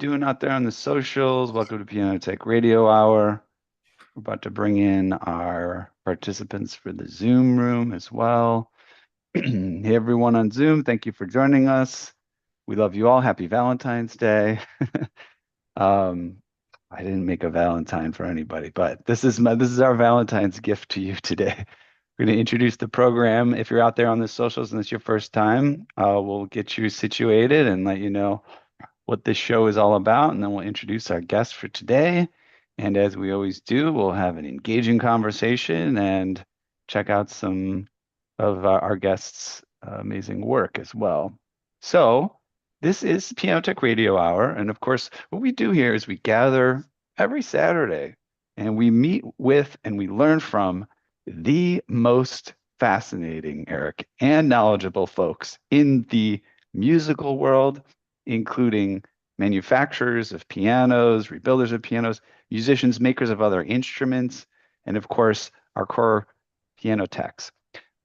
doing out there on the socials? Welcome to Piano Tech Radio Hour. We're about to bring in our participants for the Zoom room as well. Hey, everyone on Zoom, thank you for joining us. We love you all. Happy Valentine's Day. Um, I didn't make a Valentine for anybody, but this is our Valentine's gift to you today. We're going to introduce the program. If you're out there on the socials and it's your first time, we'll get you situated and let you know what this show is all about, and then we'll introduce our guest for today. And as we always do, we'll have an engaging conversation and check out some of our guests' amazing work as well. So this is Piano Tech Radio Hour, and of course, what we do here is we gather every Saturday and we meet with and we learn from the most fascinating, Eric, and knowledgeable folks in the musical world, including manufacturers of pianos, rebuilders of pianos, musicians, makers of other instruments, and of course, our core piano techs.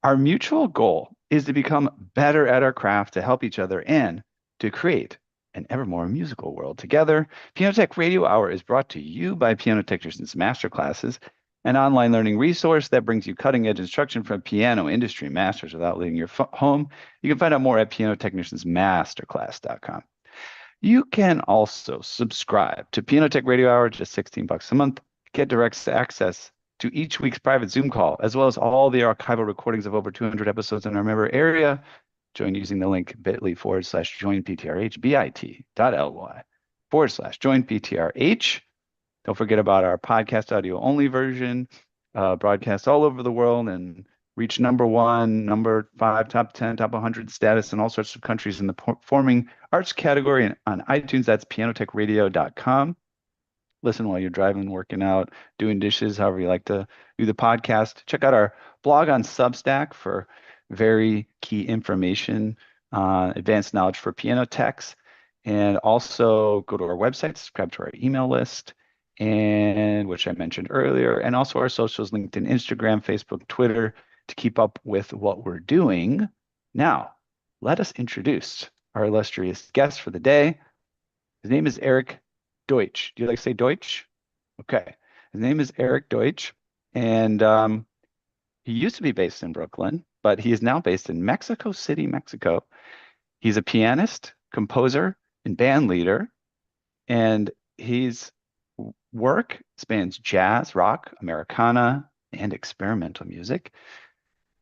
Our mutual goal is to become better at our craft, to help each other, and to create an ever more musical world together. Piano Tech Radio Hour is brought to you by Piano Technicians Masterclasses, an online learning resource that brings you cutting-edge instruction from piano industry masters without leaving your home. You can find out more at pianotechniciansmasterclass.com. You can also subscribe to Piano Tech Radio Hour, just $16 a month, get direct access to each week's private Zoom call, as well as all the archival recordings of over 200 episodes in our member area. Join using the link bit.ly/joinptrh, bit.ly/joinptrh. Don't forget about our podcast audio only version, broadcast all over the world and reach number 1, number 5, top 10, top 100 status in all sorts of countries in the performing arts category on iTunes. That's pianotechradio.com. Listen while you're driving, working out, doing dishes, however you like to do the podcast. Check out our blog on Substack for very key information, advanced knowledge for piano techs. And also go to our website, subscribe to our email list, and which I mentioned earlier, and also our socials, LinkedIn, Instagram, Facebook, Twitter, to keep up with what we're doing. Now, let us introduce our illustrious guest for the day. His name is Erik Deutsch. Do you like to say Deutsch? Okay. His name is Erik Deutsch, and he used to be based in Brooklyn, but he is now based in Mexico City, Mexico. He's a pianist, composer, and band leader, and his work spans jazz, rock, Americana, and experimental music.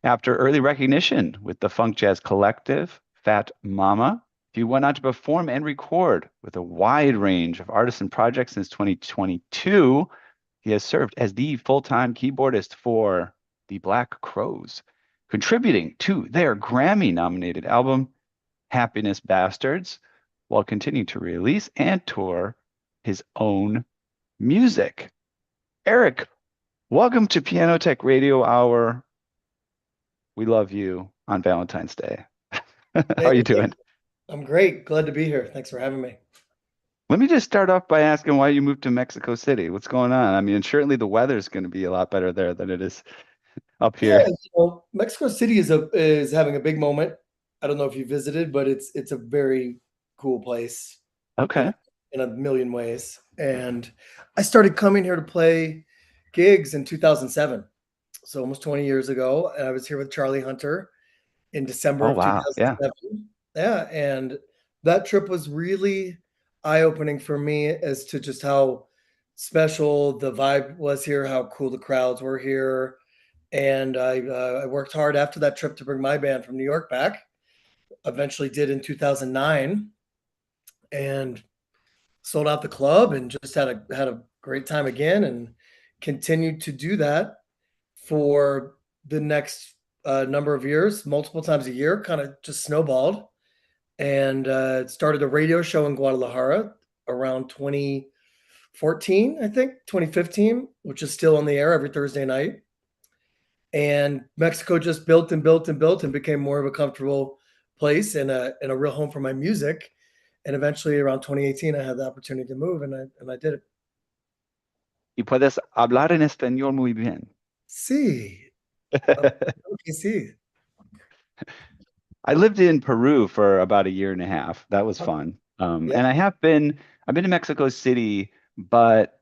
After early recognition with the funk jazz collective, Fat Mama, he went on to perform and record with a wide range of artists and projects since 2022. He has served as the full-time keyboardist for the Black Crowes, contributing to their Grammy-nominated album, Happiness Bastards, while continuing to release and tour his own music. Erik, welcome to Piano Tech Radio Hour. We love you on Valentine's Day. How are you doing? I'm great. Glad to be here. Thanks for having me. Let me just start off by asking why you moved to Mexico City. What's going on? I mean, certainly the weather's going to be a lot better there than it is up Yeah, here. Mexico City is having a big moment. I don't know if you visited, but it's a very cool place in Okay. in a million ways. And I started coming here to play gigs in 2007, so almost 20 years ago. And I was here with Charlie Hunter in December Oh, of wow. Yeah. 2007. Yeah, and that trip was really eye-opening for me as to just how special the vibe was here, how cool the crowds were here. And I worked hard after that trip to bring my band from New York back. Eventually did in 2009 and sold out the club and just had a great time again and continued to do that for the next number of years, multiple times a year, kind of just snowballed and started a radio show in Guadalajara around 2014, I think, 2015, which is still on the air every Thursday night. And Mexico just built and built and built and became more of a comfortable place and a real home for my music. And eventually, around 2018, I had the opportunity to move, and I did it. Y puedes hablar en español muy bien. Sí, okay, sí. I lived in Peru for about a year and a half. That was fun. Yeah, And I have been, I've been to Mexico City, but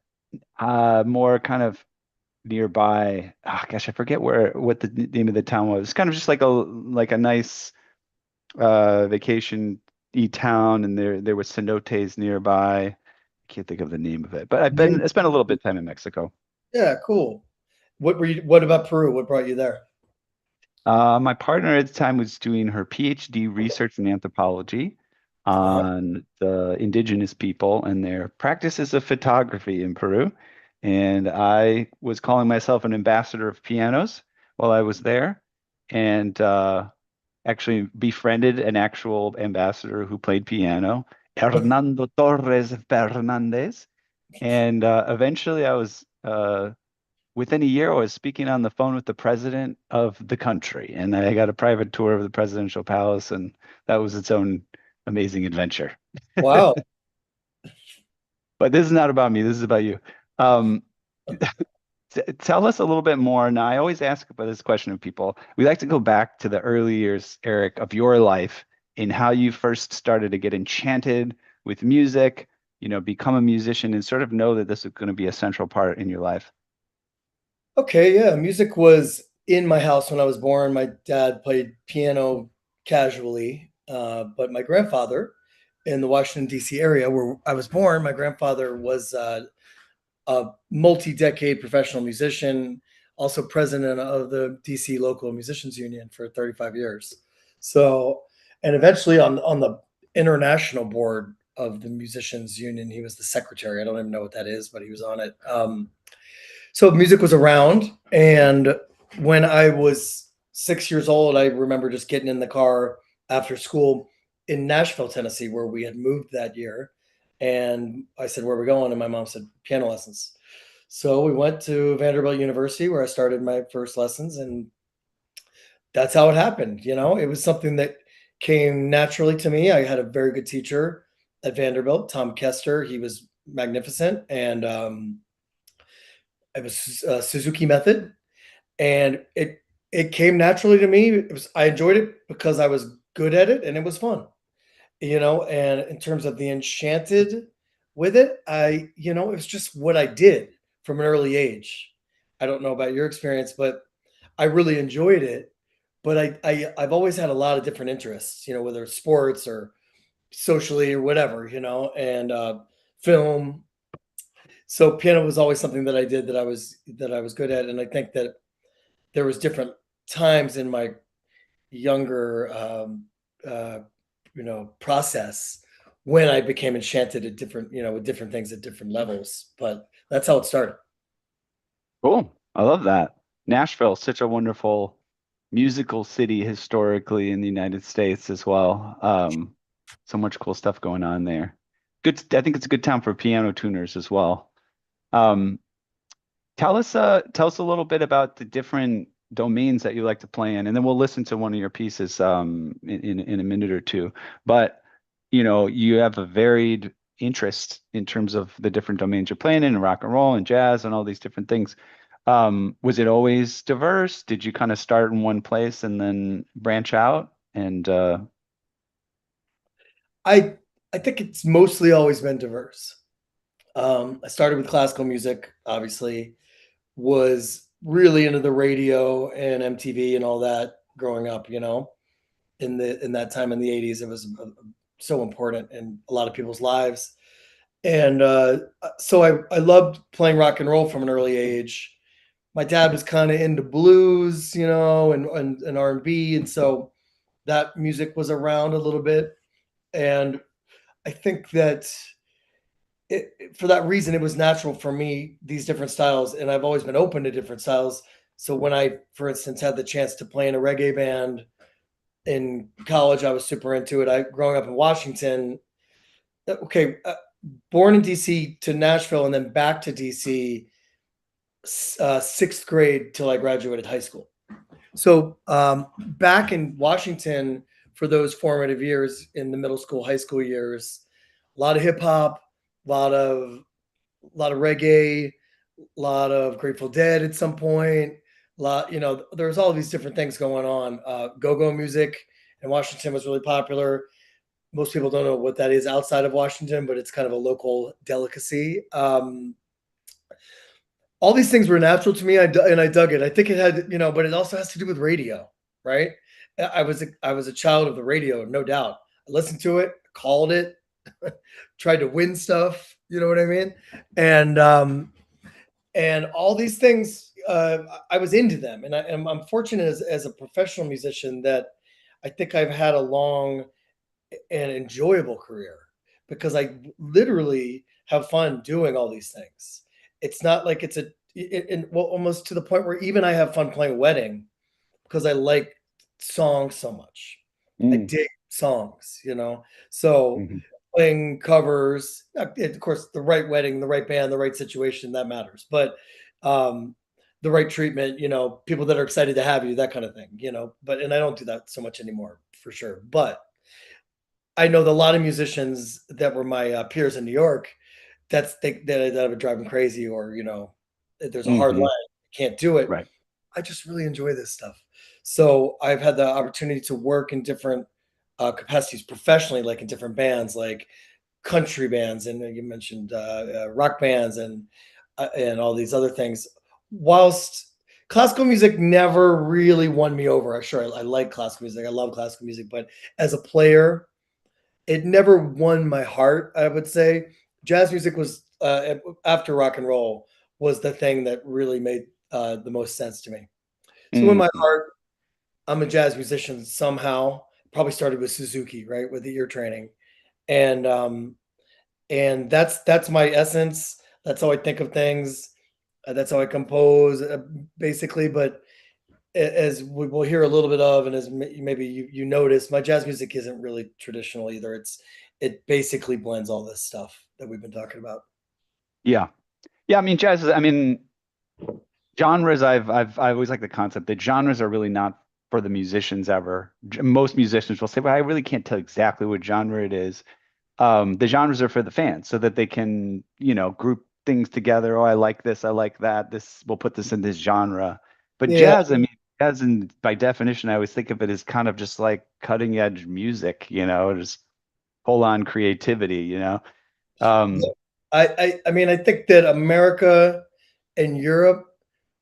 more kind of nearby. Oh, gosh, I forget what the name of the town was. It's kind of just like a nice vacation-y town, and there was cenotes nearby. I can't think of the name of it, but I spent a little bit of time in Mexico. Yeah, cool. What about Peru? What brought you there? My partner at the time was doing her PhD research in anthropology Uh-huh. on the indigenous people and their practices of photography in Peru. And I was calling myself an ambassador of pianos while I was there, and actually befriended an actual ambassador who played piano, Hernando Torres Fernandez. And eventually I was within a year, I was speaking on the phone with the president of the country, and I got a private tour of the presidential palace, and that was its own amazing adventure. Wow. But this is not about me. This is about you. Um, Tell us a little bit more. Now, I always ask about this question of people. We like to go back to the early years, Eric, of your life and how you first started to get enchanted with music, become a musician and sort of know that this is going to be a central part in your life. Okay, yeah. Music was in my house when I was born. My dad played piano casually, but my grandfather in the Washington, D.C. area where I was born, my grandfather was a multi-decade professional musician, also president of the DC Local Musicians Union for 35 years. So, and eventually on the international board of the Musicians Union, he was the secretary. I don't even know what that is, but he was on it. So music was around, and when I was 6 years old, I remember just getting in the car after school in Nashville, Tennessee, where we had moved that year. And I said, "Where are we going?" And my mom said, "Piano lessons." So we went to Vanderbilt University, where I started my first lessons, and that's how it happened. It was something that came naturally to me. I had a very good teacher at Vanderbilt, Tom Kester. He was magnificent, and it was Suzuki method, and it came naturally to me. I enjoyed it because I was good at it, and it was fun. And in terms of the enchanted with it, it was just what I did from an early age. I don't know about your experience, but I really enjoyed it. But I've always had a lot of different interests, whether it's sports or socially or whatever, and film. So piano was always something that I did that I was good at, and I think that there was different times in my younger uh, process when I became enchanted at with different things at different levels. But that's how it started. Cool. I love that. Nashville, such a wonderful musical city historically in the United States as well. So much cool stuff going on there. Good. I think it's a good town for piano tuners as well. Um, tell us a little bit about the different domains that you like to play in, and then we'll listen to one of your pieces in a minute or two. But you have a varied interest in terms of the different domains you're playing in, rock and roll and jazz and all these different things. Was it always diverse? Did you kind of start in one place and then branch out? And I I think it's mostly always been diverse. I started with classical music, obviously, was really into the radio and MTV and all that growing up, in that time in the 80s. It was so important in a lot of people's lives. And so I loved playing rock and roll from an early age. My dad was kind of into blues, and R&B, and so that music was around a little bit. And I think that for that reason, it was natural for me, these different styles, and I've always been open to different styles. So when I, for instance, had the chance to play in a reggae band in college, I was super into it. Growing up in Washington, okay, born in DC to Nashville and then back to DC, sixth grade till I graduated high school. So back in Washington for those formative years in the middle school, high school years, a lot of hip hop, a lot of reggae, a lot of Grateful Dead at some point. There's all these different things going on. Go-go music in Washington was really popular. Most people don't know what that is outside of Washington, but it's kind of a local delicacy. All these things were natural to me, and I dug it. I think it had, but it also has to do with radio, right? I was a child of the radio, no doubt. I listened to it, called it, tried to win stuff. You know what I mean? And all these things, I was into them, and I'm fortunate as a professional musician that I think I've had a long and enjoyable career because I literally have fun doing all these things. It's not like it's well, almost to the point where even I have fun playing wedding because I like songs so much. I Mm, dig songs, So mhm. playing covers, of course, the right wedding, the right band, the right situation, that matters. But um, the right treatment, people that are excited to have you, that kind of thing, and I don't do that so much anymore for sure. But I know that a lot of musicians that were my peers in New York, that would drive them crazy, or if there's a hard line, Mhm. can't do it. Right. I just really enjoy this stuff. So I've had the opportunity to work in different capacities professionally, like in different bands, like country bands, and you mentioned rock bands, and all these other things. Whilst classical music never really won me over, sure, I like classical music, I love classical music, but as a player, it never won my heart, I would say. Jazz music was, after rock and roll, was the thing that really made the most sense to me. So in my Mhm. heart, I'm a jazz musician somehow. Probably started with Suzuki, right, with the ear training, and that's my essence. That's how I think of things. That's how I compose, basically. But as we will hear a little bit of, and as maybe you notice, my jazz music isn't really traditional either. It basically blends all this stuff that we've been talking about. Yeah. Yeah, I mean jazz is, I mean genres I always like the concept that genres are really not for the musicians ever. Most musicians will say, "Well, I really can't tell exactly what genre it is." The genres are for the fans so that they can, group things together. Oh, I like this, I like that. This we'll put this in this genre. But Yeah, jazz, I mean, jazz, and by definition, I always think of it as kind of just like cutting edge music, just full on creativity. yeah. Um, I mean, I think that America and Europe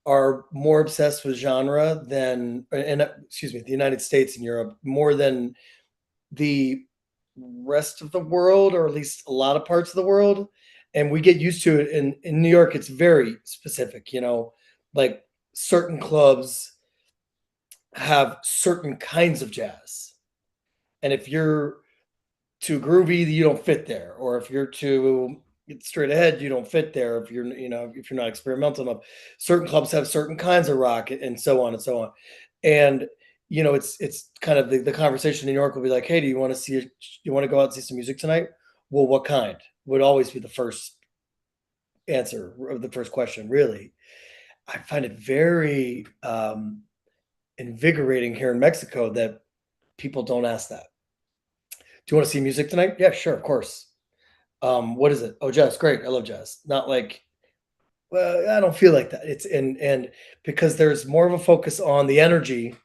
are more obsessed with genre than, and excuse me, the United States and Europe more than the rest of the world, or at least a lot of parts of the world. And we get used to it. In New York, it's very specific, like certain clubs have certain kinds of jazz. And if you're too groovy, you don't fit there. Or if you're too straight ahead, you don't fit there. If you're not experimental enough, certain clubs have certain kinds of rock, and so on and so on. And it's kind of the conversation in New York will be like, hey, do you want to you want to go out and see some music tonight? Well, what kind? Would always be the first answer of the first question, really. I find it very invigorating here in Mexico that people don't ask that. Do you want to see music tonight? Yeah, sure, of course. What is it? Oh, jazz, great. I love jazz. Not like, well, I don't feel like that. It's and because there's more of a focus on the energy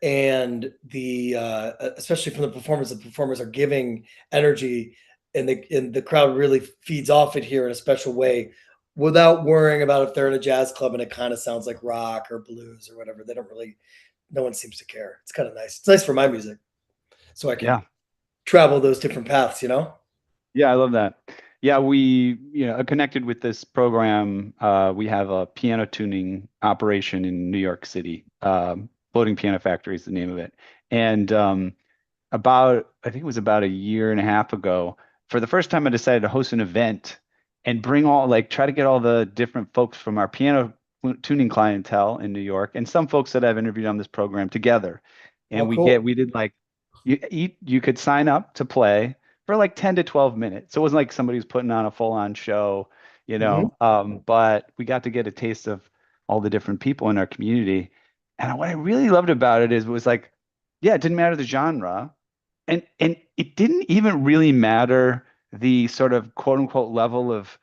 and especially from the performers are giving energy, and the crowd really feeds off it here in a special way without worrying about if they're in a jazz club and it kind of sounds like rock or blues or whatever. They don't really, no one seems to care. It's kind of nice. It's nice for my music so I can yeah. travel those different paths. Yeah, I love that. Yeah, we, connected with this program. We have a piano tuning operation in New York City. Floating Piano Factory is the name of it. And I think it was about a year and a half ago, for the first time, I decided to host an event and try to get all the different folks from our piano tuning clientele in New York and some folks that I've interviewed on this program together. Oh, And cool. we did like, you could sign up to play for like 10 to 12 minutes. So it wasn't like somebody's putting on a full-on show, Hmm. but we got to get a taste of all the different people in our community. And what I really loved about it was like, yeah, it didn't matter the genre, and it didn't even really matter the sort of quote unquote level of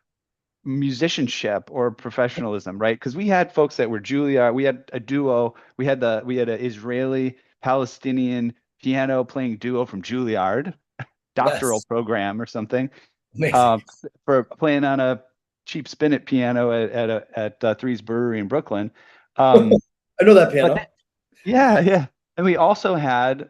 musicianship or professionalism, right? Because we had folks that were Juilliard, we had a duo, we had an Israeli Palestinian piano playing duo from Juilliard, doctoral Yes. program or something, Amazing. uh, for playing on a cheap spinet piano at Three's Brewery in Brooklyn. Um, I know that but piano. yeah, yeah. And we also had,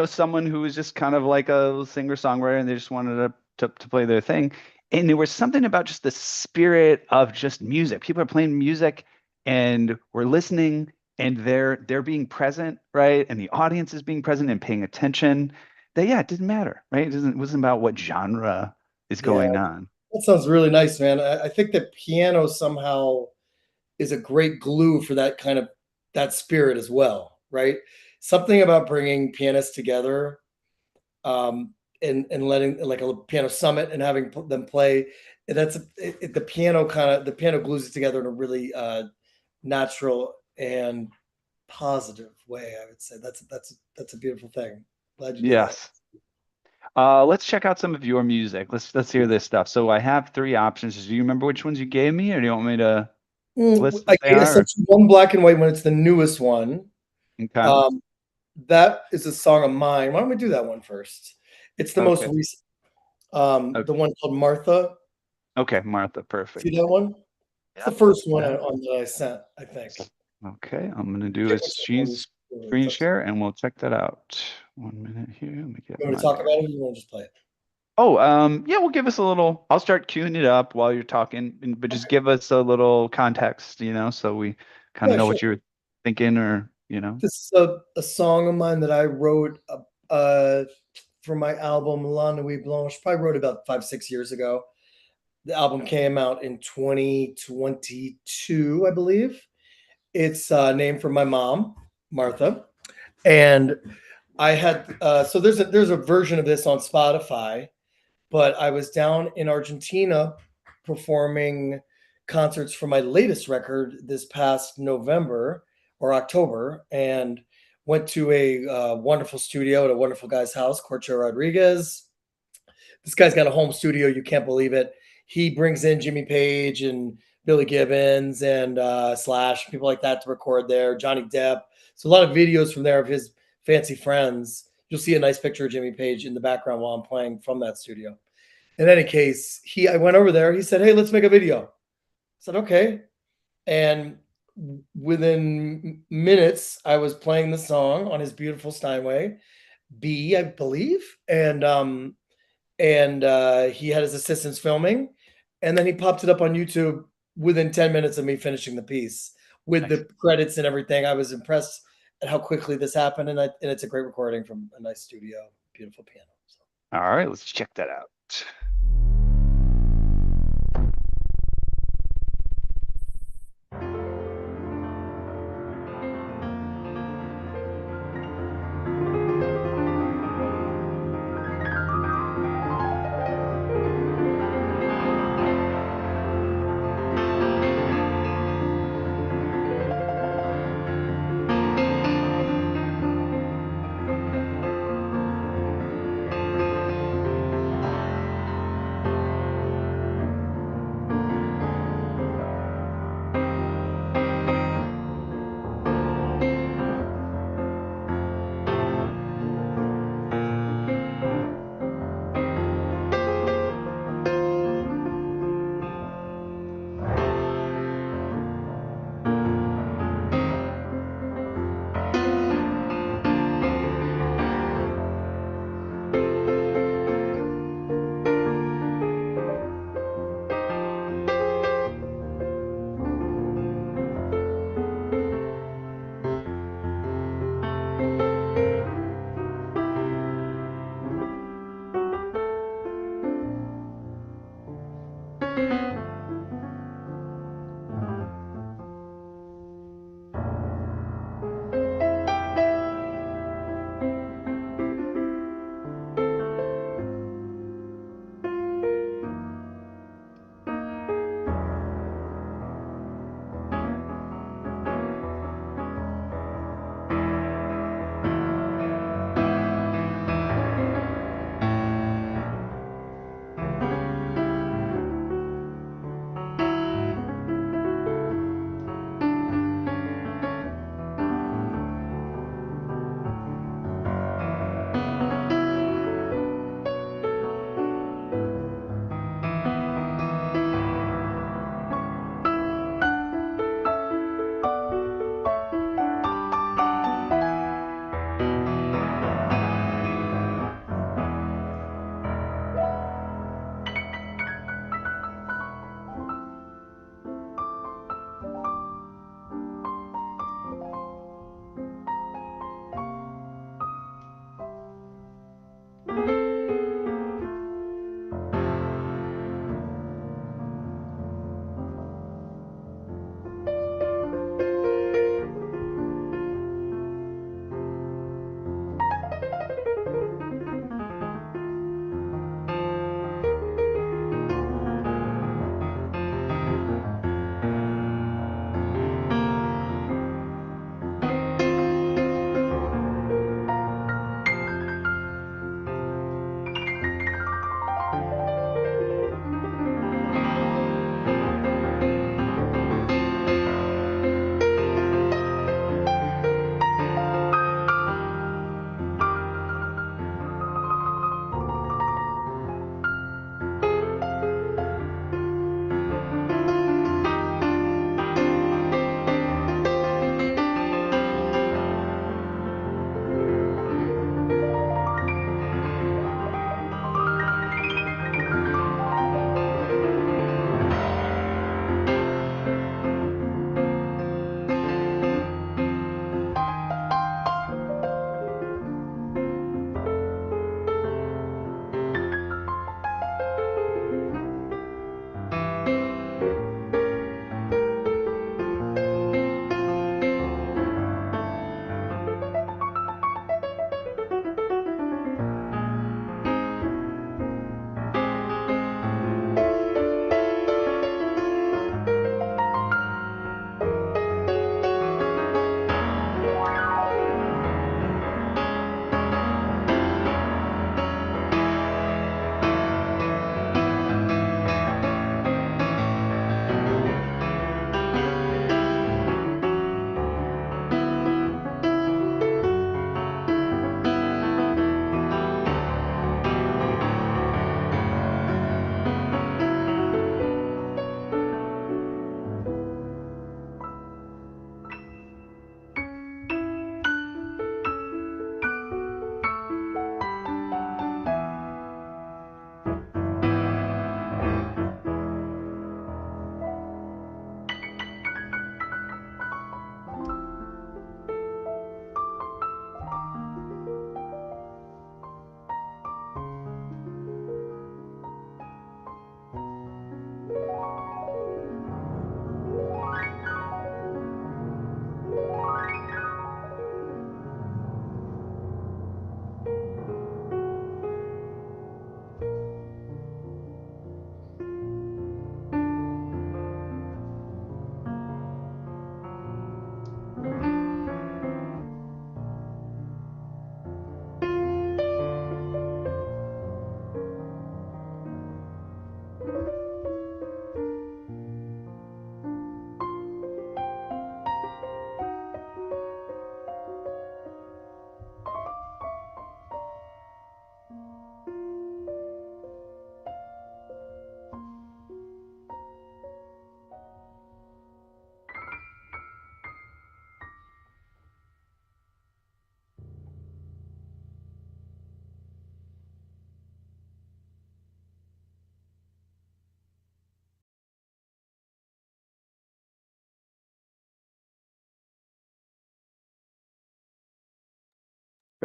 someone who was just kind of like a singer-songwriter and they just wanted to play their thing. And there was something about just the spirit of just music. People are playing music and we're listening and they're being present, right? And the audience is being present and paying attention. That, yeah, it didn't matter, right? It wasn't about what genre is Yeah, going on. that sounds really nice, man. I think that piano somehow is a great glue for that kind of that spirit as well, right? Something about bringing pianists together, um, and letting like a piano summit and having them play. The piano the piano glues it together in a really natural and positive way. I would say that's a beautiful thing. Glad you did that. Yes. Let's check out some of your music. Let's hear this stuff. So I have three options. Do you remember which ones you gave me, or do you want me to list I what they I are? sent you one black and white one. It's the newest one. Okay. Um, that is a song of mine. Why don't we do that one first? It's the most Okay. recent. Okay. The one called Martha. Okay, Martha, See perfect. that one? It's the Yep. first one Yeah. on that I sent, I think. Okay, I'm gonna do a Pick whichever one you screen it's up to share and we'll check that out. 1 minute here. Let me get you. Want me to my. talk about it or you want to just play it? Oh, yeah, we'll give us a little. I'll start queuing it up while you're talking, but just give us a little context, so we kind of Yeah, know sure. what you're thinking, or. This is a song of mine that I wrote for my album La Nuit Blanche. Probably wrote about 5, 6 years ago. The album came out in 2022, I believe. It's named for my mom, Martha, and I had so there's a version of this on Spotify, but I was down in Argentina performing concerts for my latest record this past November or October, and went to a wonderful studio at a wonderful guy's house, Corcho Rodriguez. This guy's got a home studio. You can't believe it. He brings in Jimmy Page and Billy Gibbons and Slash, people like that to record there. Johnny Depp. So a lot of videos from there of his fancy friends. You'll see a nice picture of Jimmy Page in the background while I'm playing from that studio. In any case, I went over there. He said, "Hey, let's make a video." I said, "Okay." And within minutes, I was playing the song on his beautiful Steinway B, I believe, and he had his assistants filming, and then he popped it up on YouTube within 10 minutes of me finishing the piece with Nice. the credits and everything. I was impressed at how quickly this happened, and it's a great recording from a nice studio, beautiful piano. So. All right, let's check that out.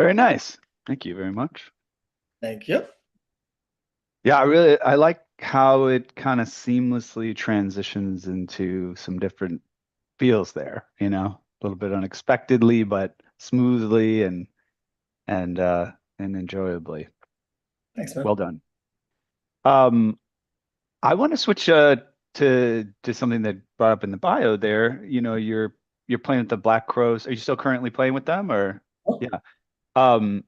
Very nice. Thank you very much. Thank you. Yeah, I like how it kind of seamlessly transitions into some different feels there, a little bit unexpectedly, but smoothly and enjoyably. Thanks, man. Well done. Um, I want to switch to something that brought up in the bio there. You're playing with the Black Crows. Are you still currently playing with them or Oh, yeah. Um,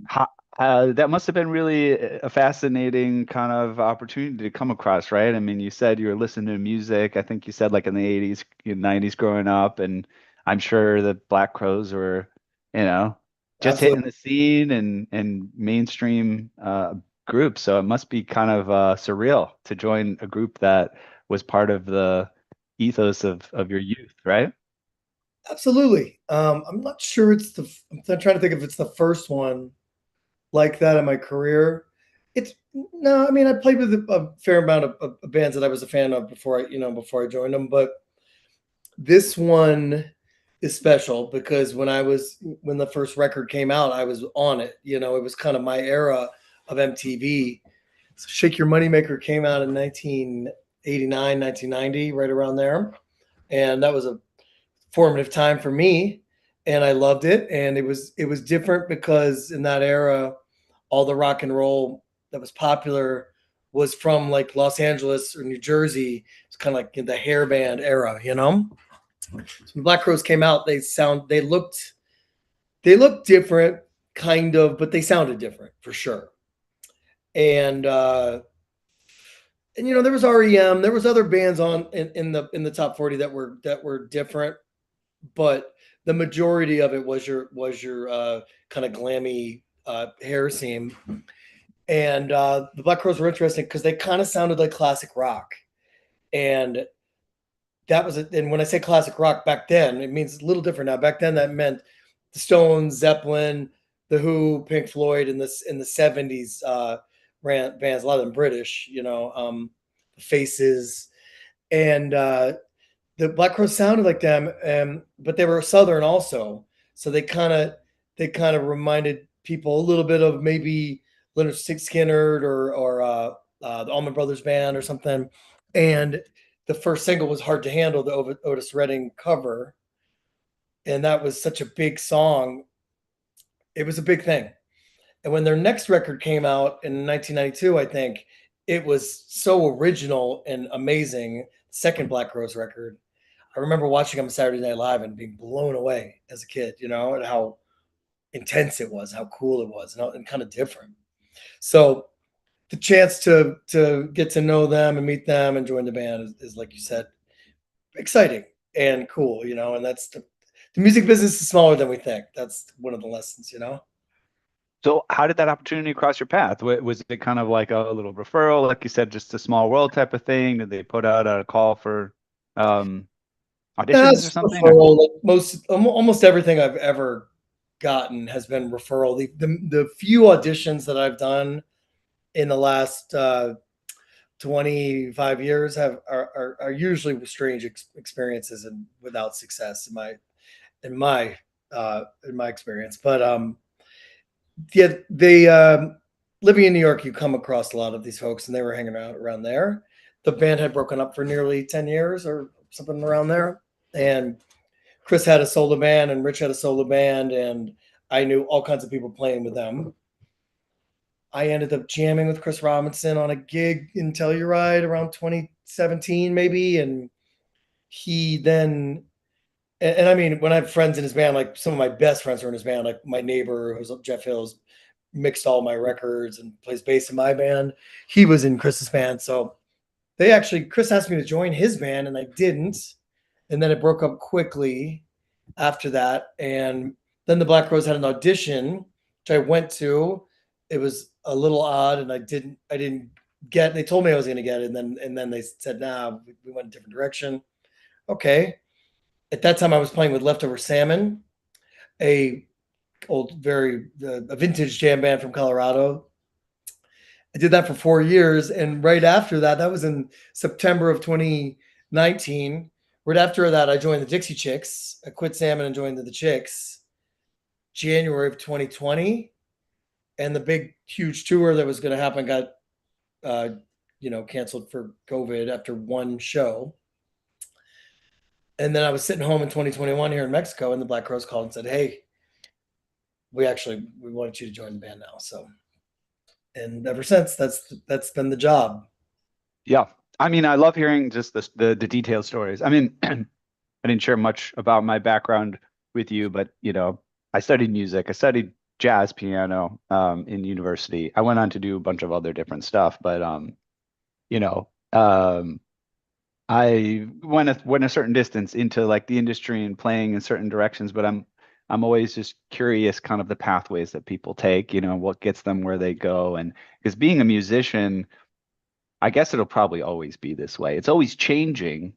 How, that must have been really a fascinating kind of opportunity to come across, right? I mean, you said you were listening to music. I think you said like in the 80s, 90s growing up, and I'm sure the Black Crowes were, you know, just hitting absolutely. the scene and mainstream group. So it must be kind of surreal to join a group that was part of the ethos of your youth, right? Absolutely. I'm not sure I'm trying to think if it's the first one like that in my career. It's no, I mean, I played with a fair amount of bands that I was a fan of before I joined them, but this one is special because when the first record came out, I was on it. It was kind of my era of MTV. So Shake Your Moneymaker came out in 1989, 1990, right around there. And that was a formative time for me. And I loved it. And it was different because in that era, all the rock and roll that was popular was from like Los Angeles or New Jersey. It's kind of like in the hair band era. So when Black Crowes came out, they looked different, kind of, but they sounded different for sure. And there was REM, there was other bands on in the top 40 that were different, but the majority of it was your kind of glammy hair scene. And the Black Crowes were interesting because they kind of sounded like classic rock, and that was it. And when I say classic rock back then, it means a little different now. Back then, that meant the Stones, Zeppelin, the Who, Pink Floyd in the 70s ran bands, a lot of them British, the Faces, and the Black Crowes sounded like them, but they were Southern also. So they kind of reminded people a little bit of maybe Leonard Skinner or the Allman Brothers Band or something. And the first single was Hard to Handle, the Otis Redding cover, and that was such a big song. It was a big thing. And when their next record came out in 1992, I think it was so original and amazing. Second Black Crowes record. I remember watching them Saturday Night Live and being blown away as a kid, and how intense it was, how cool it was, and kind of different. So the chance to get to know them and meet them and join the band is like you said, exciting and cool, and that's the music business is smaller than we think. That's one of the lessons. So how did that opportunity cross your path? Was it kind of like a little referral, like you said, just a small world type of thing? Did they put out a call for um, auditions or That's something? Or referral. Like almost everything I've ever gotten has been referral. The few auditions that I've done in the last 25 years are usually with strange experiences and without success in my in my experience. But yeah, they living in New York, you come across a lot of these folks, and they were hanging out around there. The band had broken up for nearly 10 years or something around there, and Chris had a solo band, and Rich had a solo band, and I knew all kinds of people playing with them. I ended up jamming with Chris Robinson on a gig in Telluride around 2017, maybe, and he then and I mean, when I have friends in his band, like some of my best friends are in his band, like my neighbor who's Jeff Hills, mixed all my records and plays bass in my band. He was in Chris's band. So Chris asked me to join his band and I didn't. And then it broke up quickly after that. And then the Black Crowes had an audition, which I went to. It was a little odd and I didn't get, they told me I was going to get it. And then they said, nah, we went a different direction. Okay. At that time I was playing with Leftover Salmon, a a vintage jam band from Colorado. I did that for 4 years, and right after that, that was in September of 2019. Right after that, I joined the Dixie Chicks. I quit Salmon and joined the Chicks, January of 2020, and the big huge tour that was going to happen got canceled for COVID after one show. And then I was sitting home in 2021 here in Mexico, and the Black Crowes called and said, "Hey, we wanted you to join the band now." So, and ever since, that's been the job. Yeah. I mean, I love hearing just the detailed stories. I mean, I didn't share much about my background with you, but I studied music. I studied jazz piano in university. I went on to do a bunch of other different stuff, but you know, I went a certain distance into like the industry and playing in certain directions, but I'm always just curious kind of the pathways that people take, what gets them where they go. And because being a musician, I guess it'll probably always be this way. It's always changing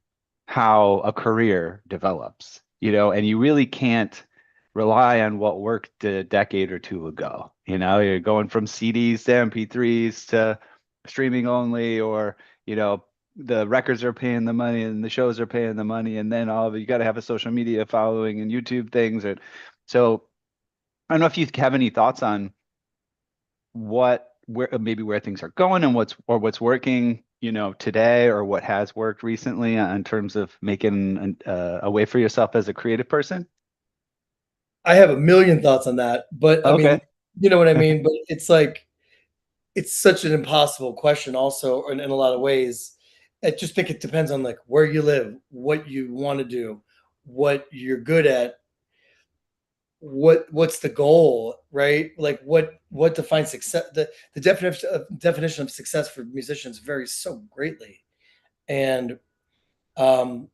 how a career develops, and you really can't rely on what worked a decade or two ago. You're going from CDs to MP3s to streaming only, or, the records are paying the money and the shows are paying the money, and then all of you got to have a social media following and YouTube things. And so I don't know if you have any thoughts on where things are going and what's working today, or what has worked recently in terms of making a way for yourself as a creative person. I have a million thoughts on that, but I mean, Okay. you know what I mean? But it's like, it's such an impossible question also in a lot of ways. I just think it depends on like where you live, what you want to do, what you're good at, what's the goal, right? Like what defines success. The definition of success for musicians varies so greatly. And um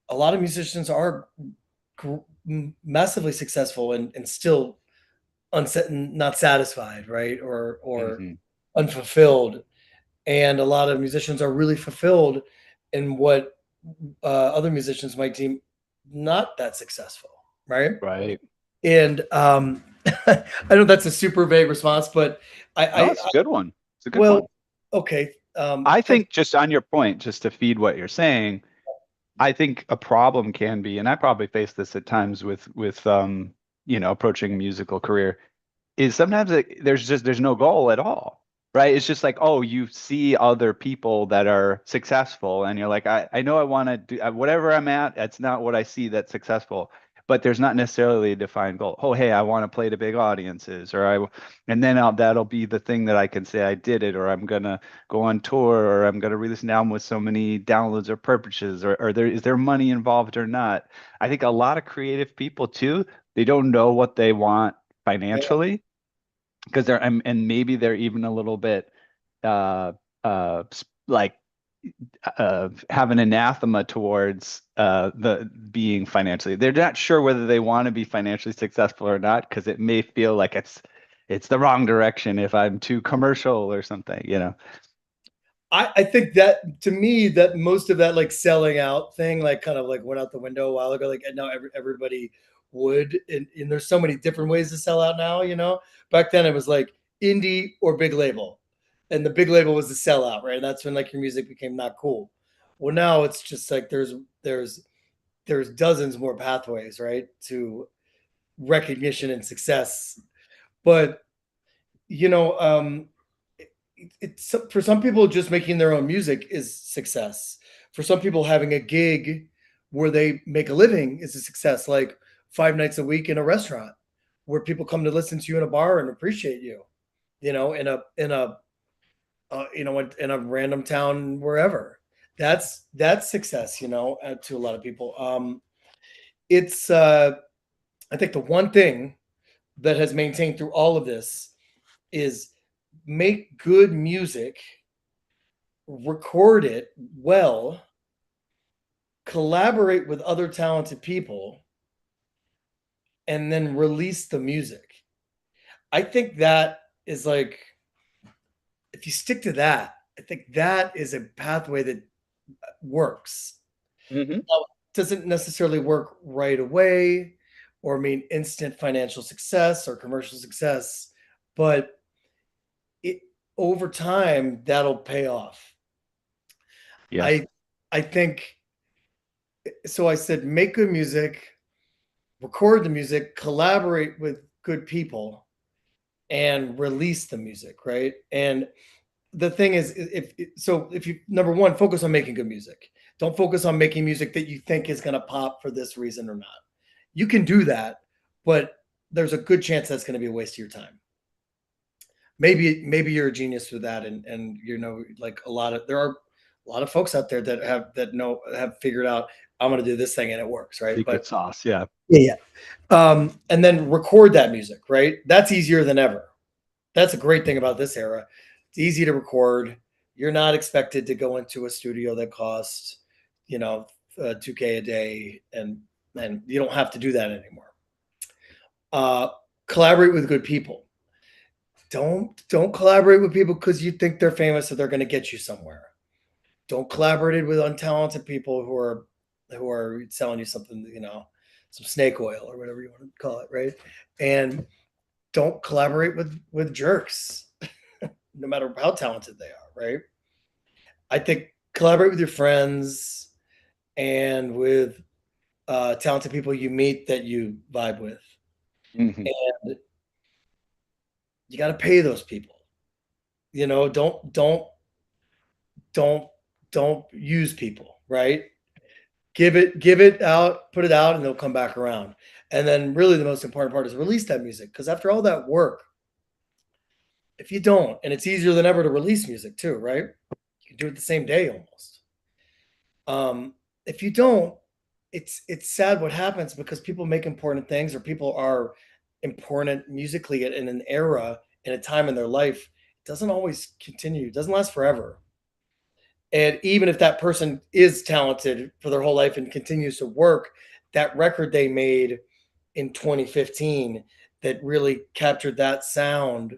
a lot of musicians are massively successful and still unset and not satisfied, right? Or Hmm. unfulfilled. And a lot of musicians are really fulfilled in what other musicians might deem not that successful, right? Right. And I know that's a super vague response, but No, I it's a good one. It's a good well, one. okay. I Thank think just on your point, just to feed what you're saying, I think a problem can be, and I probably face this at times with approaching a musical career, is sometimes there's no goal at all, right? It's just like, oh, you see other people that are successful, and you're like, I know I want to do whatever I'm at. That's not what I see that's successful, but there's not necessarily a defined goal. Oh, hey, I want to play to big audiences, and then that'll be the thing that I can say I did it, or I'm gonna go on tour, or I'm gonna release an album with so many downloads or purchases, or is there money involved or not? I think a lot of creative people too, they don't know what they want yeah. financially, because and maybe they're even a little bit uh like have an anathema towards the being financially. They're not sure whether they want to be financially successful or not, because it may feel like it's the wrong direction if I'm too commercial or something. I think that to me that most of that like selling out thing like kind of like went out the window a while ago. Like and now everybody would, and there's so many different ways to sell out now. Back then it was like indie or big label, and the big label was the sellout, right? And that's when like your music became not cool. Well, now it's just like there's dozens more pathways, right, to recognition and success. But you know, it's for some people just making their own music is success. For some people, having a gig where they make a living is a success, like 5 nights a week in a restaurant where people come to listen to you in a bar and appreciate you, in a random town wherever. That's success, to a lot of people. It's I think the one thing that has maintained through all of this is make good music, record it well, collaborate with other talented people, and then release the music. I think that is like, if you stick to that, I think that is a pathway that works. Hmm. Now, it doesn't necessarily work right away or mean instant financial success or commercial success, but it over time that'll pay off. Yeah. I I think so. I said make good music, record the music, collaborate with good people, and release the music, right? And the thing is, if you, number one, focus on making good music. Don't focus on making music that you think is going to pop for this reason or not. You can do that, but there's a good chance that's going to be a waste of your time. Maybe you're a genius with that, and you know, like there are a lot of folks out there that have figured out, I'm going to do this thing and it works, right? Secret But sauce, yeah. yeah. And then record that music, right? That's easier than ever. That's a great thing about this era. It's easy to record. You're not expected to go into a studio that costs, you know, $2K a day, and you don't have to do that anymore. Collaborate with good people. Don't collaborate with people because you think they're famous or they're going to get you somewhere. Don't collaborate with untalented people who are selling you something, you know, some snake oil or whatever you want to call it, right? And don't collaborate with jerks, no matter how talented they are, right? I think collaborate with your friends and with talented people you meet that you vibe with, Mm-hmm. and you got to pay those people. You know, don't don't use people, right? Give it out, put it out, and they'll come back around. And then, really, the most important part is release that music, because after all that work, if you don't, and it's easier than ever to release music too, right? You can do it the same day almost. If you don't, it's sad what happens, because people make important things, or people are important musically in an era, in a time in their life. It doesn't always continue. It doesn't last forever. And even if that person is talented for their whole life and continues to work, that record they made in 2015 that really captured that sound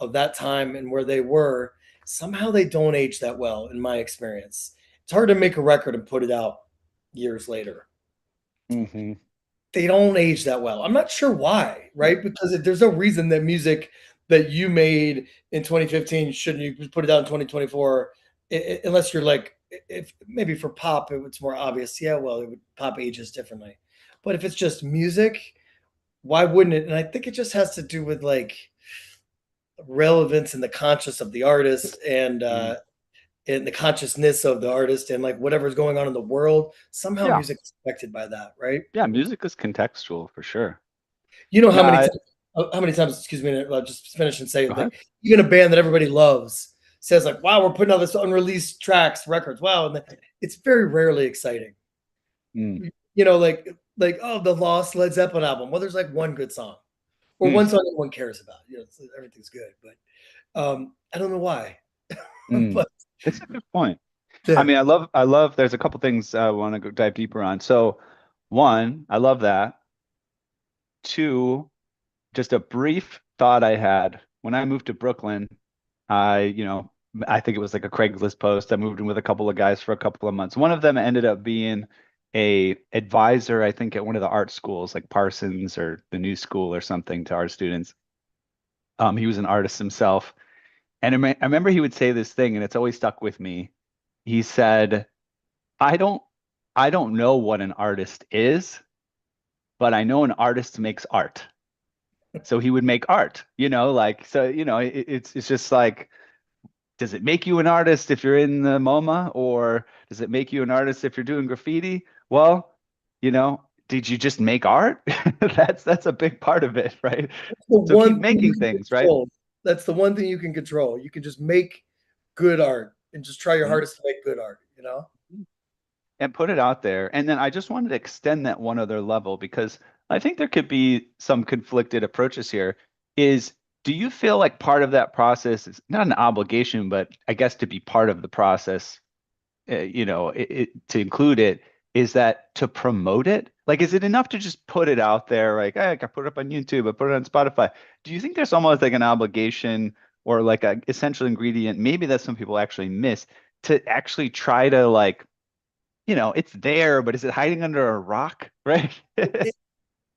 of that time and where they were, somehow they don't age that well, in my experience. It's hard to make a record and put it out years later. Mm-hmm. They don't age that well. I'm not sure why, right? Because there's no reason that music that you made in 2015 shouldn't you put it out in 2024, unless you're like, if maybe for pop it's more obvious. Yeah, well, pop ages differently. But if it's just music, why wouldn't it? And I think it just has to do with like relevance in the conscious of the artist, and the consciousness of the artist, and like whatever's going on in the world. Somehow Yeah. music is affected by that, right? Yeah, music is contextual for sure. You know No, how many times, excuse me, I'll just finish and say, go like, ahead. even a band that everybody loves says like, wow, we're putting out this unreleased tracks, records. Wow. And it's very rarely exciting. Mm. You know, like, oh, the lost Led Zeppelin album. Well, there's like one good song, or Mm. one song everyone cares about. You know, everything's good, but I don't know why. Mm. But It's a good point. I yeah. mean, I love, there's a couple things I want to go dive deeper on. So, one, I love that. Two, just a brief thought I had when I moved to Brooklyn. I think it was like a Craigslist post. I moved in with a couple of guys for a couple of months. One of them ended up being a advisor, I think, at one of the art schools, like Parsons or the New School or something, to art students. He was an artist himself, and I remember he would say this thing, and it's always stuck with me. He said, "I don't, I don't know what an artist is, but I know an artist makes art." So he would make art, like so, it's just like, does it make you an artist if you're in the MoMA, or does it make you an artist if you're doing graffiti? Well, did you just make art? That's a big part of it, right? The So keep one thing you making can things, right? control. That's the one thing you can control. You can just make good art and just try your Mhm. hardest to make good art, you know? And put it out there. And then I just wanted to extend that one other level, because I think there could be some conflicted approaches here. Is Do you feel like part of that process is not an obligation, but I guess to be part of the process, to include it, is that to promote it? Like, is it enough to just put it out there? Like, hey, I can put it up on YouTube, I put it on Spotify. Do you think there's almost like an obligation, or like a essential ingredient, maybe that some people actually miss, to actually try to, like, it's there, but is it hiding under a rock? Right? It,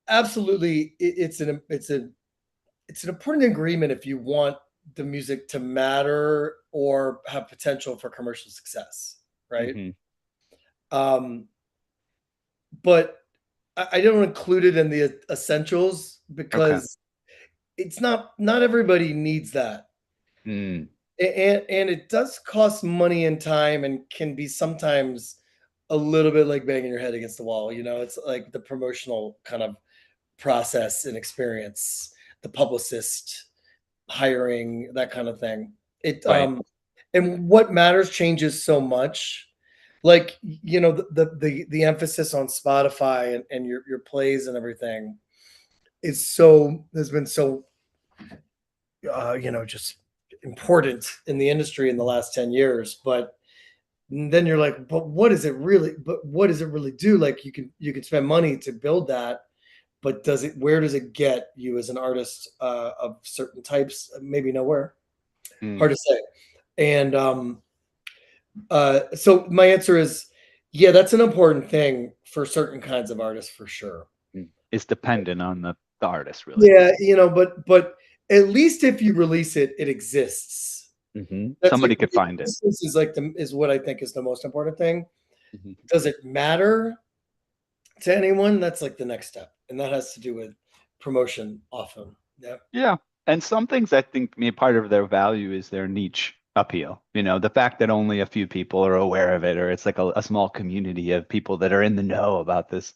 absolutely, it's an important agreement if you want the music to matter or have potential for commercial success, right? Hmm. Um, but I don't include it in the essentials Okay. because it's not everybody needs that. Mm, And it does cost money and time and can be sometimes a little bit like banging your head against the wall. It's like the promotional kind of process and experience, the publicist hiring, that kind of thing. It right. and what matters changes so much. Like, the emphasis on Spotify and your plays and everything has been so just important in the industry in the last 10 years. But then you're like, but what does it really do? Like, you can spend money to build that, but where does it get you as an artist of certain types? Maybe nowhere. Mm, Hard to say. And so my answer is, yeah, that's an important thing for certain kinds of artists for sure. mm. It's dependent on the artist, really. Yeah, but at least if you release it, it exists. That's Somebody like could the find it. existence is what I think is the most important thing. Mhm. Does it matter to anyone? That's like the next step, and that has to do with promotion often. Yeah. Yeah. And some things I think part of their value is their niche appeal. The fact that only a few people are aware of it, or it's like a small community of people that are in the know about this,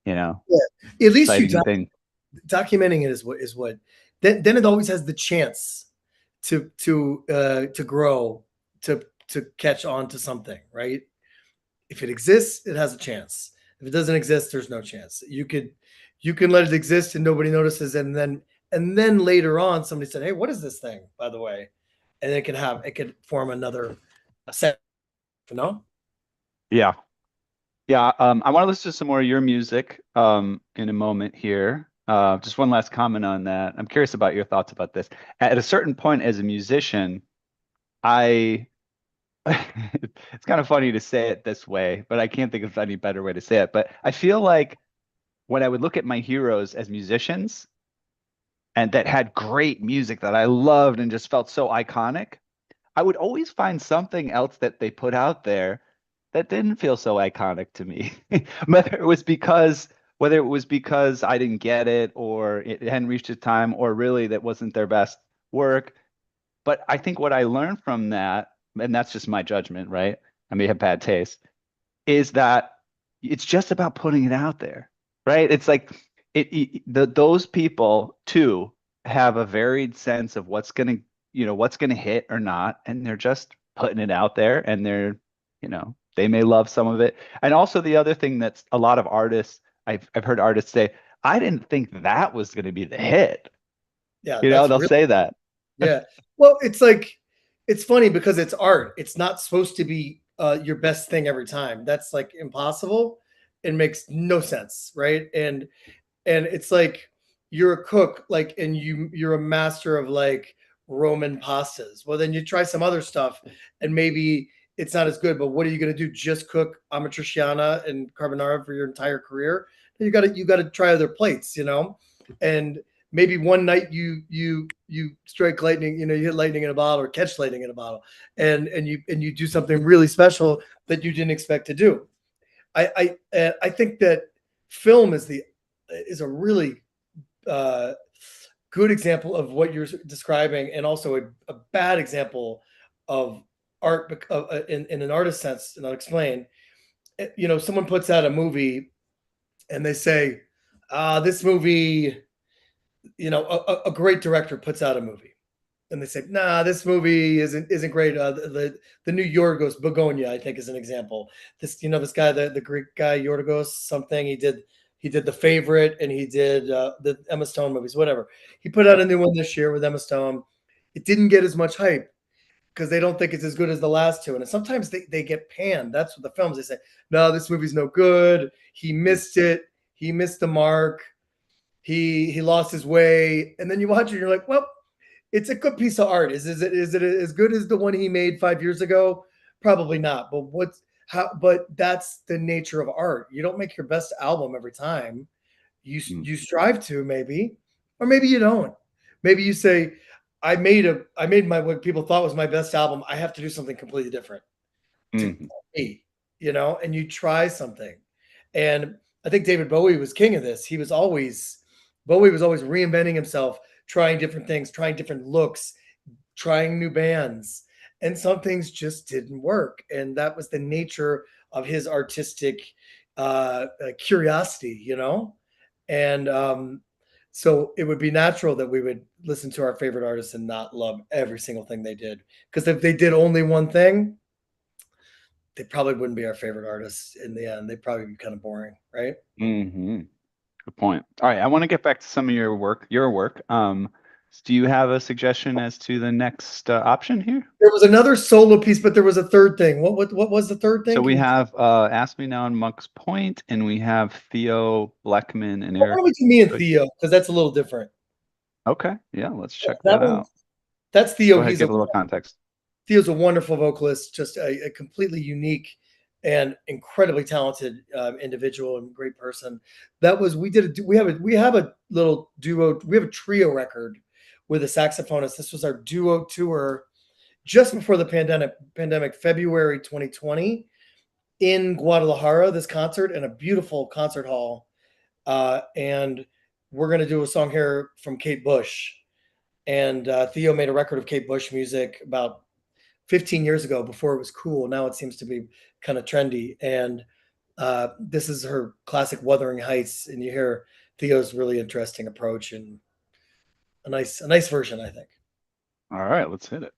you know, Yeah. At least exciting thing. documenting it is what then it always has the chance to grow, to catch on to something, right? If it exists, it has a chance. If it doesn't exist, there's no chance. You can let it exist and nobody notices, and then later on somebody said, "Hey, what is this thing, by the way?" And it could form another set. No. Yeah. Yeah. I want to listen to some more of your music in a moment here. Just one last comment on that. I'm curious about your thoughts about this. At a certain point as a musician, I it's kind of funny to say it this way, but I can't think of any better way to say it. But I feel like when I would look at my heroes as musicians and that had great music that I loved and just felt so iconic, I would always find something else that they put out there that didn't feel so iconic to me. Whether it was because I didn't get it or it hadn't reached its time or really that wasn't their best work. But I think what I learned from that, and that's just my judgment, right? I may have bad taste, is that it's just about putting it out there, right? It's like those people too have a varied sense of what's gonna hit or not, and they're just putting it out there, and they may love some of it. And also the other thing that's a lot of artists, I've heard artists say, I didn't think that was going to be the hit. Yeah, that's They'll really. say that. Yeah. Well, it's funny because it's art. It's not supposed to be your best thing every time. That's like impossible. It makes no sense, right? And it's like you're a cook, like, and you're a master of like Roman pastas. Well, then you try some other stuff, and maybe it's not as good. But what are you going to do? Just cook amatriciana and carbonara for your entire career? You got to try other plates, and maybe one night you strike lightning, you hit lightning in a bottle or catch lightning in a bottle, and you do something really special that you didn't expect to do. I think that film is a really uh, good example of what you're describing, and also a bad example of art in an artist sense. And I'll explain. Someone puts out a movie and they say, this movie, a great director puts out a movie and they say, "Nah, this movie isn't great." The new Yorgos Begonia, I think, is an example. This guy, the Greek guy Yorgos something. He did The Favorite, and he did the Emma Stone movies, whatever. He put out a new one this year with Emma Stone. It didn't get as much hype because they don't think it's as good as the last two. And sometimes they get panned. That's what the films, they say, "No, this movie's no good. He missed it. He missed the mark. He lost his way." And then you watch it, and you're like, "Well, it's a good piece of art. Is it as good as the one he made 5 years ago? Probably not. But that's the nature of art. You don't make your best album every time. You Mm, you strive to, maybe, or maybe you don't. Maybe you say, I made my what people thought was my best album. I have to do something completely different to mhm. me, and you try something. And I think David Bowie was king of this. Bowie was always reinventing himself, trying different things, trying different looks, trying new bands, and some things just didn't work. And that was the nature of his artistic curiosity, you know? And so it would be natural that we would listen to our favorite artists and not love every single thing they did. Because if they did only one thing, they probably wouldn't be our favorite artists in the end. They'd probably be kind of boring, right? Hmm. Good point. All right, I want to get back to some of your work. Do you have a suggestion as to the next option here? There was another solo piece, but there was a third thing. What was the third So thing? we have Ask Me Now and Monk's Point, and we have Theo Blackman and Why Erik don't we do me and Deutsch. Theo? Because that's a little different. Okay, yeah, let's check That that one, out. that's Go Theo. ahead, give a little context. Theo's a wonderful vocalist, just a completely unique and incredibly talented individual and great person. That was we have a little duo. We have a trio record with a saxophonist. This was our duo tour just before the pandemic, February 2020, in Guadalajara. This concert in a beautiful concert hall, and we're going to do a song here from Kate Bush. And Theo made a record of Kate Bush music about 15 years ago before it was cool. Now it seems to be kind of trendy. And this is her classic Wuthering Heights. And you hear Theo's really interesting approach and a nice version, I think. All right, let's hit it.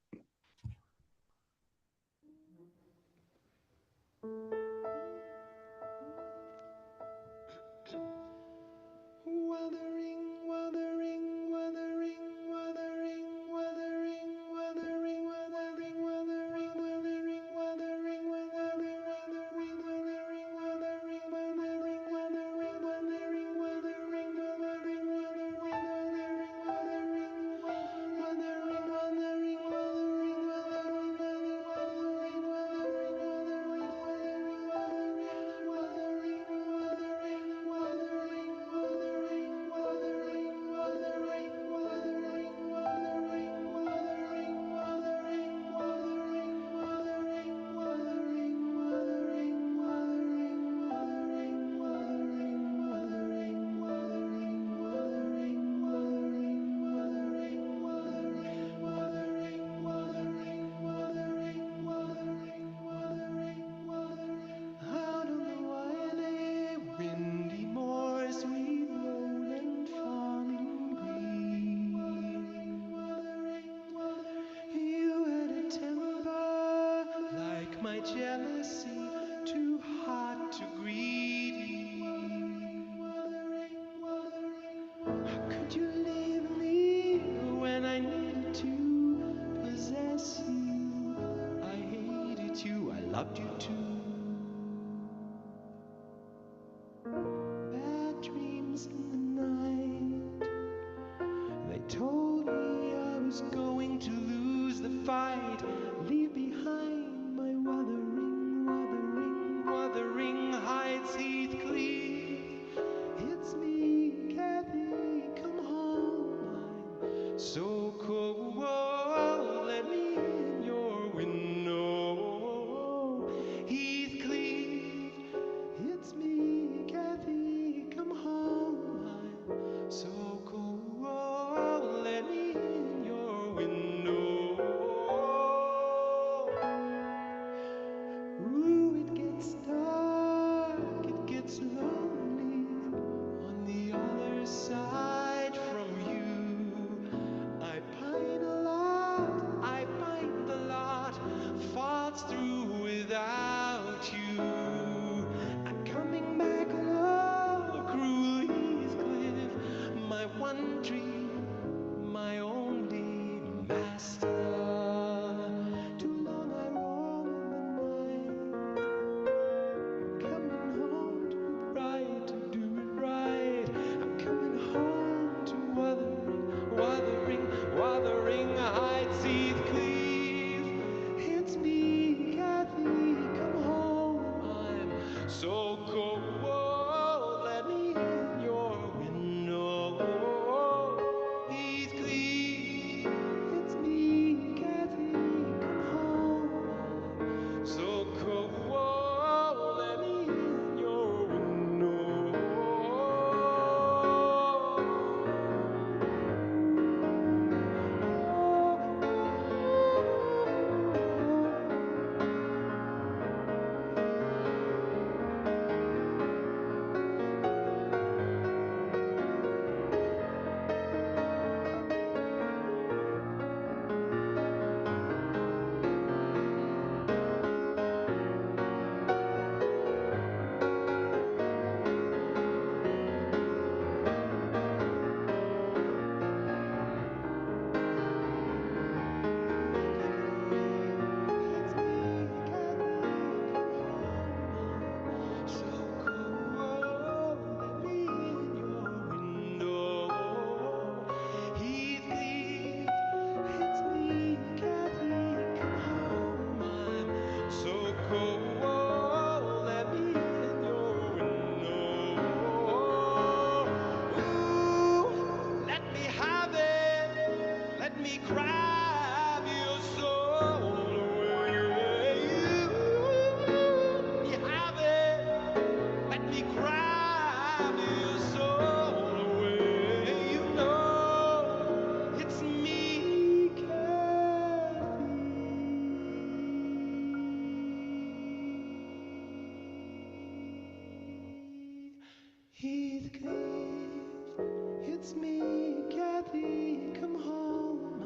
It's me, Kathy, come home.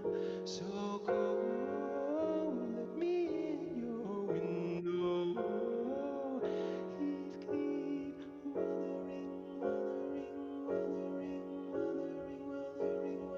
I'm so cold. Let me in your window. Heathcliff, wuthering, wuthering, wuthering, wuthering, wuthering,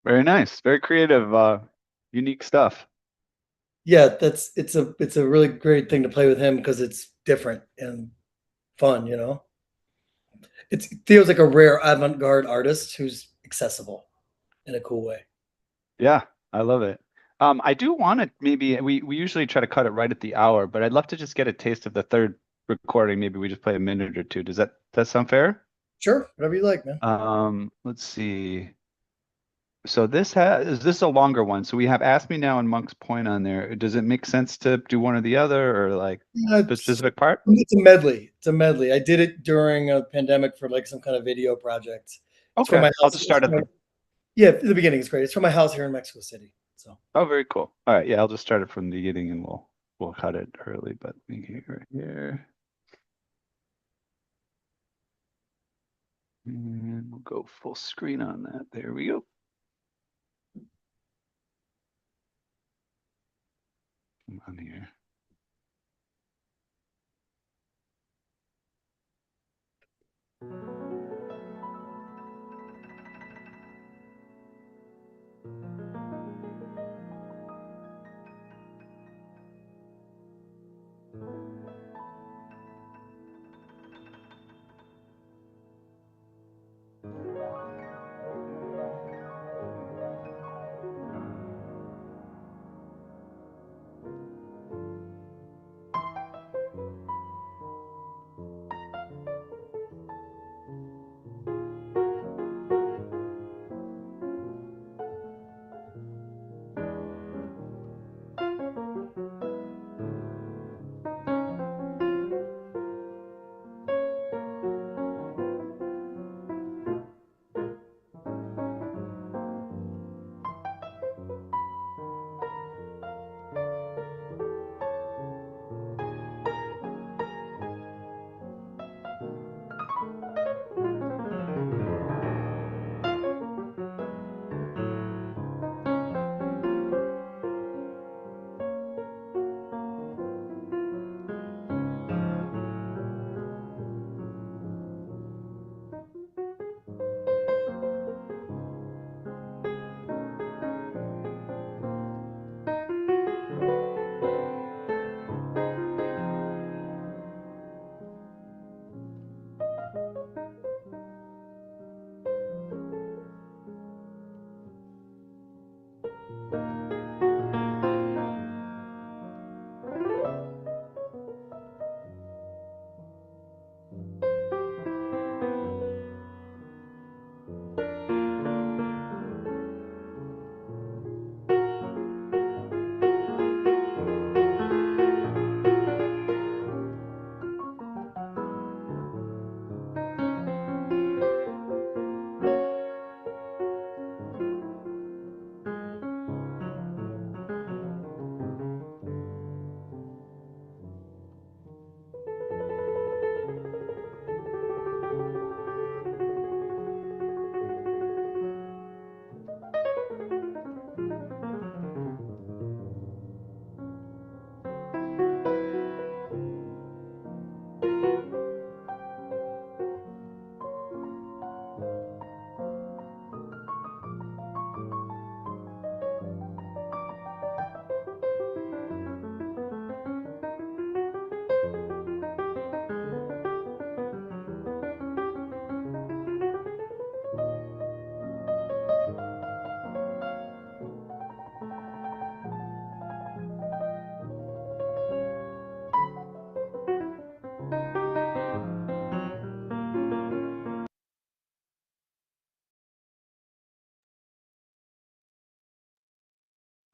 Very nice. Very creative, unique stuff. Yeah, it's a really great thing to play with him because it's different and fun, you know. It feels like a rare avant-garde artist who's accessible in a cool way. Yeah, I love it. I do want to maybe we usually try to cut it right at the hour, but I'd love to just get a taste of the third recording. Maybe we just play a minute or two. Does that sound fair? Sure, whatever you like, man. Let's see. So this is a longer one. So we have Ask Me Now and Monk's Point on there. Does it make sense to do one or the other or like Yeah, the specific part? it's a medley. It's a medley. I did it during a pandemic for like some kind of video project. It's from Okay. my I'll house. just start at the Yeah, the beginning is great. It's from my house here in Mexico City. So Oh, very cool. All right, yeah, I'll just start it from the beginning and we'll cut it early, but right here. And we'll go full screen on that. There we go. Come on here.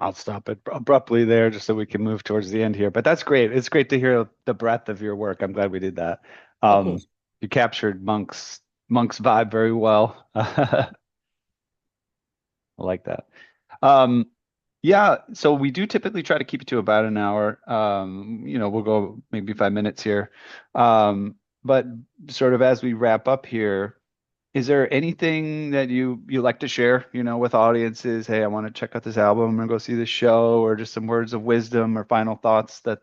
I'll stop it abruptly there just so we can move towards the end here. But that's great. It's great to hear the breadth of your work. I'm glad we did that. Oh, cool. You captured Monk's vibe very well. I like that. Um, yeah, so we do typically try to keep it to about an hour. We'll go maybe 5 minutes here. But sort of as we wrap up here, is there anything that you like to share, with audiences? Hey, I want to check out this album. I'm gonna go see this show, or just some words of wisdom or final thoughts that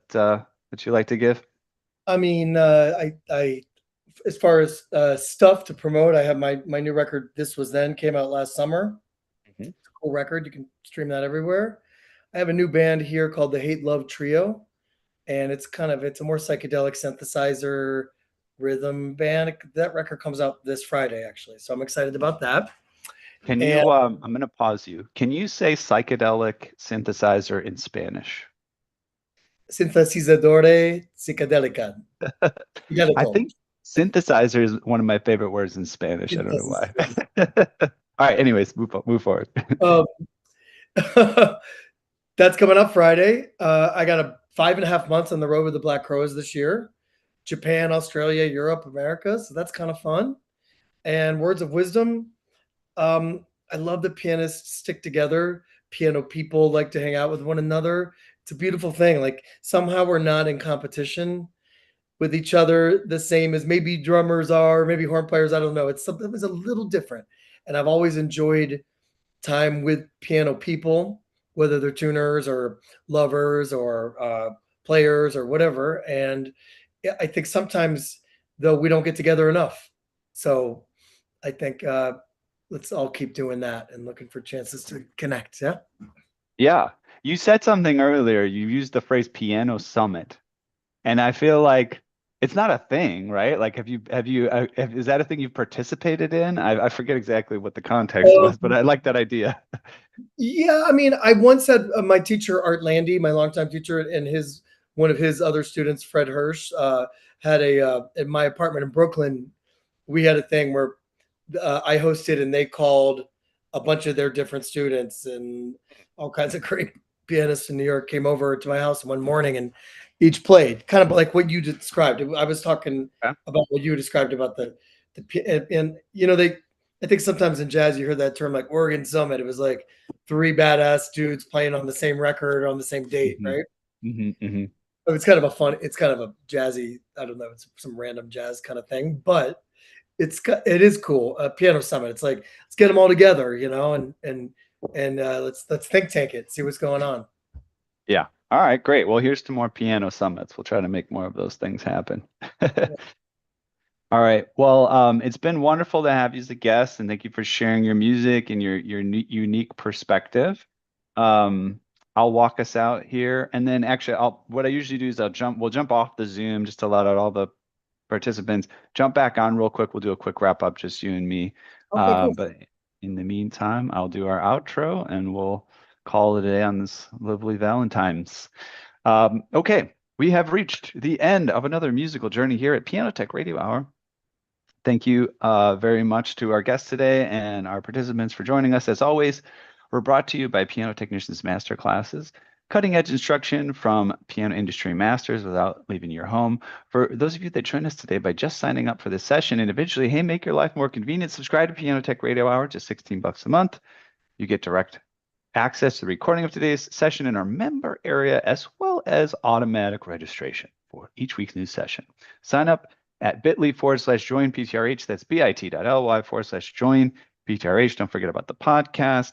you like to give? I mean, I as far as stuff to promote, I have my new record. This Was Then came out last summer. Mhm. It's a cool record. You can stream that everywhere. I have a new band here called the Hate Love Trio, and it's a more psychedelic synthesizer rhythm band. That record comes out this Friday, actually, so I'm excited about that. Can And you, I'm gonna pause you. Can you say psychedelic synthesizer in Spanish? Sintetizadore psicadélica. I Psicadélico. think synthesizer is one of my favorite words in Spanish. I don't know why. Synthesis. All right, anyways, move forward. Um, that's coming up Friday. I got a 5.5 months on the road with the Black Crows this year. Japan, Australia, Europe, America. So that's kind of fun. And words of wisdom. I love that pianists stick together. Piano people like to hang out with one another. It's a beautiful thing. Like somehow we're not in competition with each other the same as maybe drummers are, maybe horn players. I don't know. It's something that's a little different. And I've always enjoyed time with piano people, whether they're tuners or lovers or players or whatever. And I think sometimes, though, we don't get together enough. So I think let's all keep doing that and looking for chances to connect. Yeah. Yeah, you said something earlier. You used the phrase piano summit, and I feel like it's not a thing, right? Like, is that a thing you've participated in? I forget exactly what the context was, but I like that idea. Yeah, I mean, I once had my teacher Art Landy, my longtime teacher, and his one of his other students, Fred Hirsch, had in my apartment in Brooklyn. We had a thing where I hosted, and they called a bunch of their different students, and all kinds of great pianists in New York came over to my house one morning, and each played kind of like what you described. I was talking Okay. about what you described about and they. I think sometimes in jazz you hear that term like Oregon Summit. It was like three badass dudes playing on the same record on the same date, hmm right? hmm So it's kind of a jazzy, I don't know, it's some random jazz kind of thing, but it is cool. Piano Summit. It's like let's get them all together, and let's think tank it, see what's going on. Yeah. All right, great. Well, here's to more piano summits. We'll try to make more of those things happen. All right. Well, it's been wonderful to have you as a guest, and thank you for sharing your music and your unique perspective. Um, I'll walk us out here, and then actually, what I usually do is we'll jump off the Zoom just to let out all the participants. Jump back on real quick. We'll do a quick wrap up, just you and me. Okay, cool. But in the meantime, I'll do our outro, and we'll call it a day on this lovely Valentine's. Okay, we have reached the end of another musical journey here at Piano Tech Radio Hour. Thank you very much to our guests today and our participants for joining us. As always, we're brought to you by Piano Technicians Masterclasses, cutting edge instruction from piano industry masters without leaving your home. For those of you that join us today by just signing up for this session individually, hey, make your life more convenient. Subscribe to Piano Tech Radio Hour, just $16 a month. You get direct access to the recording of today's session in our member area, as well as automatic registration for each week's new session. Sign up at bit.ly/join PTRH. That's bit.ly/join PTRH. Don't forget about the podcast,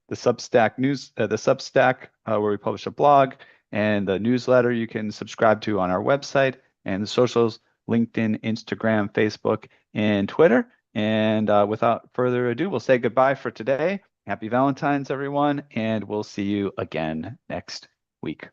the Substack where we publish a blog, and the newsletter you can subscribe to on our website, and the socials, LinkedIn, Instagram, Facebook, and Twitter. And without further ado, we'll say goodbye for today. Happy Valentine's, everyone, and we'll see you again next week.